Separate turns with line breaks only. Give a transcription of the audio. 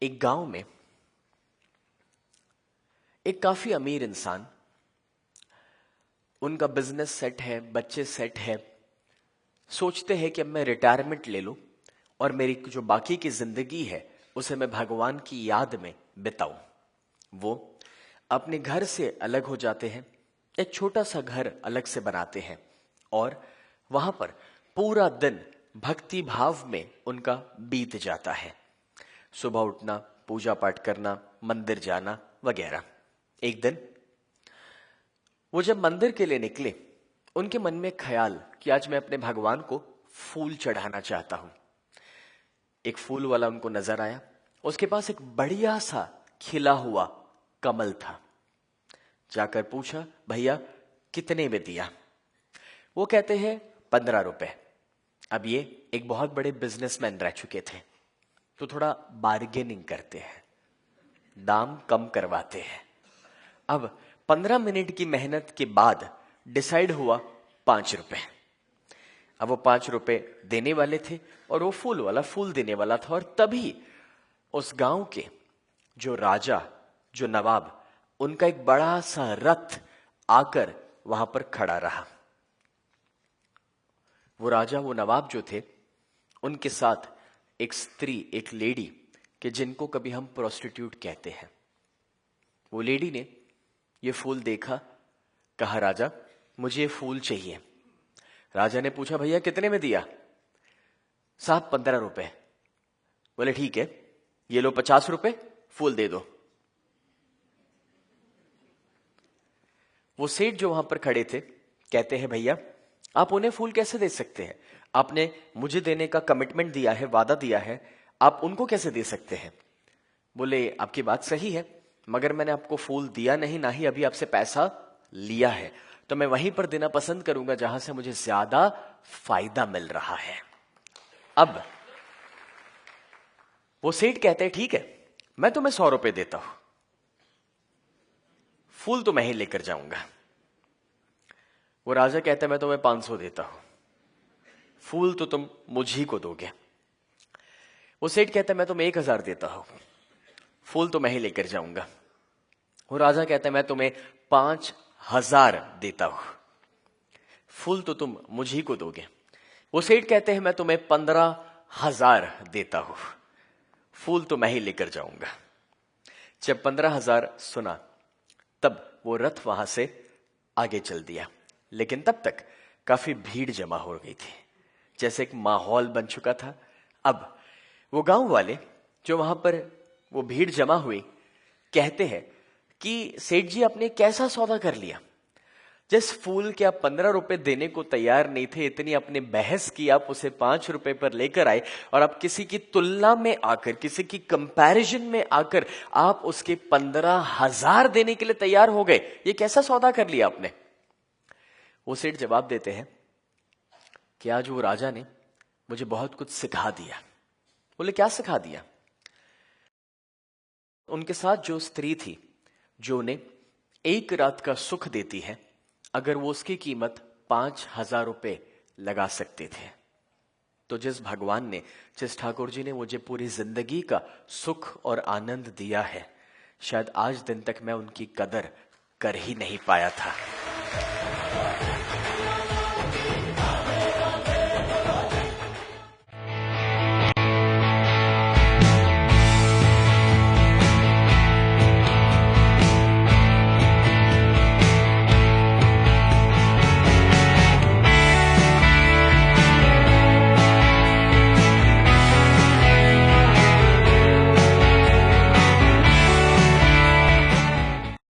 एक गांव में एक काफी अमीर इंसान, उनका बिजनेस सेट है, बच्चे सेट है, सोचते हैं कि अब मैं रिटायरमेंट ले लूं और मेरी जो बाकी की जिंदगी है उसे मैं भगवान की याद में बिताऊं। वो अपने घर से अलग हो जाते हैं, एक छोटा सा घर अलग से बनाते हैं और वहां पर पूरा दिन भक्ति भाव में उनका बीत जाता है। सुबह उठना, पूजा पाठ करना, मंदिर जाना वगैरह। एक दिन वो जब मंदिर के लिए निकले, उनके मन में ख्याल कि आज मैं अपने भगवान को फूल चढ़ाना चाहता हूं। एक फूल वाला उनको नजर आया, उसके पास एक बढ़िया सा खिला हुआ कमल था। जाकर पूछा, भैया कितने में दिया? वो कहते हैं 15 रुपए। अब ये एक बहुत बड़े बिजनेसमैन रह चुके थे, तो थोड़ा बार्गेनिंग करते हैं, दाम कम करवाते हैं। अब 15 मिनट की मेहनत के बाद डिसाइड हुआ 5 रुपए। अब वो 5 रुपए देने वाले थे और वो फूल वाला फूल देने वाला था, और तभी उस गांव के जो राजा, जो नवाब, उनका एक बड़ा सा रथ आकर वहां पर खड़ा रहा। वो राजा, वो नवाब जो थे, उनके साथ एक स्त्री, एक लेडी के जिनको कभी हम प्रोस्टिट्यूट कहते हैं। वो लेडी ने ये फूल देखा, कहा, राजा मुझे ये फूल चाहिए। राजा ने पूछा, भैया कितने में दिया? साहब 15 रुपए। बोले ठीक है, ये लो 50 रुपए, फूल दे दो। वो सेठ जो वहां पर खड़े थे कहते हैं, भैया आप उन्हें फूल कैसे दे सकते हैं? आपने मुझे देने का कमिटमेंट दिया है, वादा दिया है, आप उनको कैसे दे सकते हैं? बोले आपकी बात सही है, मगर मैंने आपको फूल दिया नहीं, ना ही अभी आपसे पैसा लिया है, तो मैं वहीं पर देना पसंद करूंगा जहां से मुझे ज्यादा फायदा मिल रहा है। अब वो सेठ कहते हैं, ठीक है मैं तुम्हें 100 रुपए देता हूं, फूल तो मैं ही लेकर जाऊंगा। वो राजा कहता है, मैं तुम्हें 500 देता हूं, फूल तो तुम मुझी को दोगे। वो सेठ कहता है, मैं तुम्हें 1000 देता हूं, फूल तो मैं ही लेकर जाऊंगा। वो राजा कहता है, मैं तुम्हें 5000 देता हूं, फूल तो तुम मुझी को दोगे। वो सेठ कहते हैं, मैं तुम्हें 15000 देता हूं, फूल तो मैं ही लेकर जाऊंगा। जब 15000 सुना, तब वो रथ वहां से आगे चल दिया, लेकिन तब तक काफी भीड़ जमा हो गई थी, जैसे एक माहौल बन चुका था। अब वो गांव वाले जो वहां पर वो भीड़ जमा हुई कहते हैं कि सेठ जी आपने कैसा सौदा कर लिया? जिस फूल के आप 15 रुपए देने को तैयार नहीं थे, इतनी आपने बहस की, आप उसे 5 रुपए पर लेकर आए, और आप किसी की तुलना में आकर, किसी की कंपैरिजन में आकर आप उसके 15,000 देने के लिए तैयार हो गए। ये कैसा सौदा कर लिया आपने? वो सेठ जवाब देते हैं कि आज वो राजा ने मुझे बहुत कुछ सिखा दिया। बोले क्या सिखा दिया? उनके साथ जो स्त्री थी, जो उन्हें एक रात का सुख देती है, अगर वो उसकी कीमत 5000 रुपए लगा सकते थे, तो जिस भगवान ने, जिस ठाकुर जी ने मुझे पूरी जिंदगी का सुख और आनंद दिया है, शायद आज दिन तक मैं उनकी कदर कर ही नहीं पाया था।